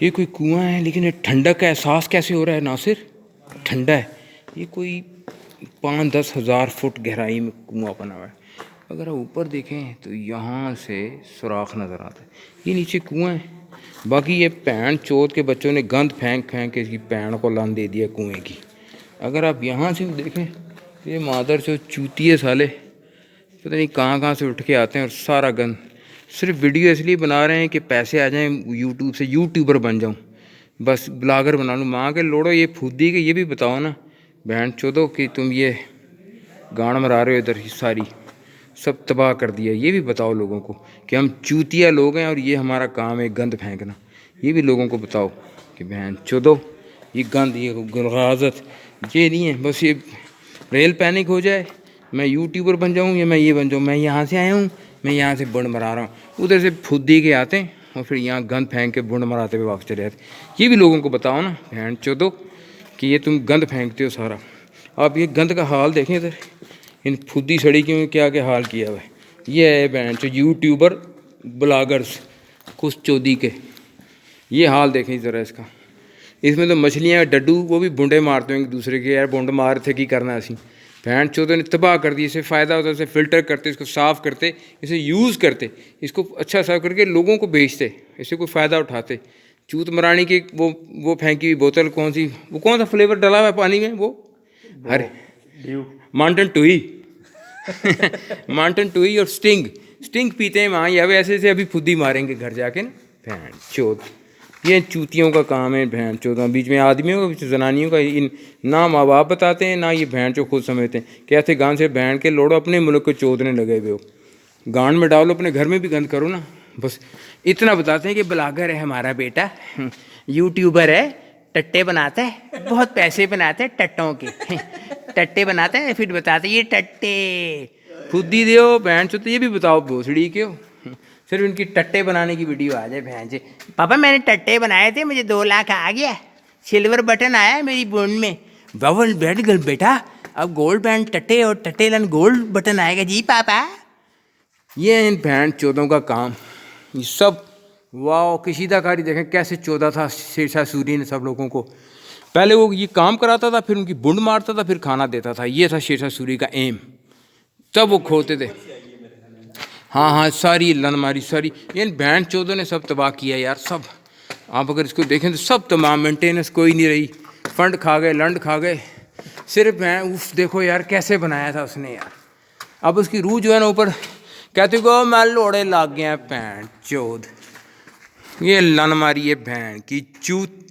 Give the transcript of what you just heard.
یہ کوئی کنواں ہے لیکن یہ ٹھنڈک کا احساس کیسے ہو رہا ہے ناصر؟ ٹھنڈا ہے. یہ کوئی 5-10 ہزار فٹ گہرائی میں کنواں بنا ہوا ہے. اگر آپ اوپر دیکھیں تو یہاں سے سوراخ نظر آتا ہے. یہ نیچے کنواں ہے. باقی یہ پین چوت کے بچوں نے گند پھینک پھینک کے اس کی پین کو لان دے دیا کنویں کی. اگر آپ یہاں سے دیکھیں یہ مادر جو چوتیے سالے پتہ نہیں کہاں کہاں سے اٹھ کے آتے ہیں اور سارا گند. صرف ویڈیو اس لیے بنا رہے ہیں کہ پیسے آ جائیں یوٹیوب سے، یوٹیوبر بن جاؤں، بس بلاگر بنا لوں. ماں کے لوڑو یہ پھودی کہ یہ بھی بتاؤ نا بہن چودو کہ تم یہ گاڑ مرا رہے ہو ادھر ساری سب تباہ کر دیا. یہ بھی بتاؤ لوگوں کو کہ ہم چوتیا لوگ ہیں اور یہ ہمارا کام ہے گند پھینکنا. یہ بھی لوگوں کو بتاؤ کہ بہن چودو یہ گند یہ غلازت یہ نہیں ہے. بس یہ ریل پینک ہو جائے میں یوٹیوبر بن جاؤں یا میں یہ بن جاؤں، میں یہاں سے آیا ہوں، میں یہاں سے بنڈ مرا رہا ہوں، ادھر سے پھودی کے آتے ہیں اور پھر یہاں گند پھینک کے بنڈ مراتے ہوئے واپس چلے جاتے. یہ بھی لوگوں کو بتاؤ نا بہن چودو کہ یہ تم گند پھینکتے ہو سارا. آپ یہ گند کا حال دیکھیں ادھر ان پھودی سڑی کیوں کیا کیا حال کیا ہوا ہے. یہ ہے بہن چو یوٹیوبر بلاگرز کچھ چودی کے. یہ حال دیکھیں ذرا اس کا. اس میں تو مچھلیاں ڈڈو وہ بھی بنڈے مارتے ہیں ایک دوسرے کے. یار بنڈ مار تھے کی کرنا اسی بہن چودوں نے تباہ کر دی. اسے فائدہ ہوتا ہے اسے فلٹر کرتے، اس کو صاف کرتے، اسے یوز کرتے، اس کو اچھا صاف کر کے لوگوں کو بیچتے، اسے کوئی فائدہ اٹھاتے. چوت مرانی کی وہ پھینکی ہوئی بوتل کون سی، وہ کون سا فلیور ڈلا ہوا ہے پانی میں، وہ ہر ماؤنٹن ٹوئی ماؤنٹن ٹوئی اور اسٹنگ پیتے ہیں وہاں. یا ایسے سے ابھی پھودی ماریں گے گھر جا کے نا بہن چوت. یہ چوتیوں کا کام ہے بہن چودہ. بیچ میں آدمیوں کا بیچ زنانیوں کا نہ ماں باپ بتاتے ہیں نہ یہ بہن چو خود سمجھتے ہیں. کہتے گان سے بہن کے لوڑو اپنے ملک کو چودنے لگے ہوئے ہو. گان میں ڈالو اپنے گھر میں بھی گند کرو نا. بس اتنا بتاتے ہیں کہ بلاگر ہے ہمارا بیٹا، یوٹیوبر ہے، ٹٹے بناتا ہے، بہت پیسے بناتے ہیں ٹٹوں کے ٹٹے بناتے ہیں. پھر بتاتے یہ ٹٹے خود ہی دیو بہن چو. تو یہ بھی بتاؤ بھوسڑی کیوں صرف ان کی ٹٹے بنانے کی ویڈیو آ جائے بہن سے. پاپا میں نے ٹٹے بنائے تھے، مجھے 2 لاکھ آ گیا، سلور بٹن آیا ہے میری بون میں. باول بیٹھ گل بیٹا اب گولڈ بینڈ ٹٹے اور ٹٹے لن گولڈ بٹن آئے گا. جی پاپا. یہ ان بہن چودوں کا کام یہ سب. واؤ کشیدہ کاری دیکھیں کیسے چودہ تھا شیرشاہ سوری نے سب لوگوں کو. پہلے وہ یہ کام کراتا تھا، پھر ان کی بنڈ مارتا تھا، پھر کھانا دیتا تھا. یہ تھا شیرشاہ سوری کا ایم. تب وہ کھوتے تھے. ہاں ساری لن ماری ساری. یہ بہن چودوں نے سب تباہ کیا یار سب. آپ اگر اس کو دیکھیں تو سب تمام مینٹیننس کوئی نہیں رہی. فنڈ کھا گئے، لنڈ کھا گئے. صرف دیکھو یار کیسے بنایا تھا اس نے یار. اب اس کی روح جو ہے نا اوپر کہتے گو میں لوڑے لگ گیا بہن چود. یہ لن ماری ہے بہن کی چوت.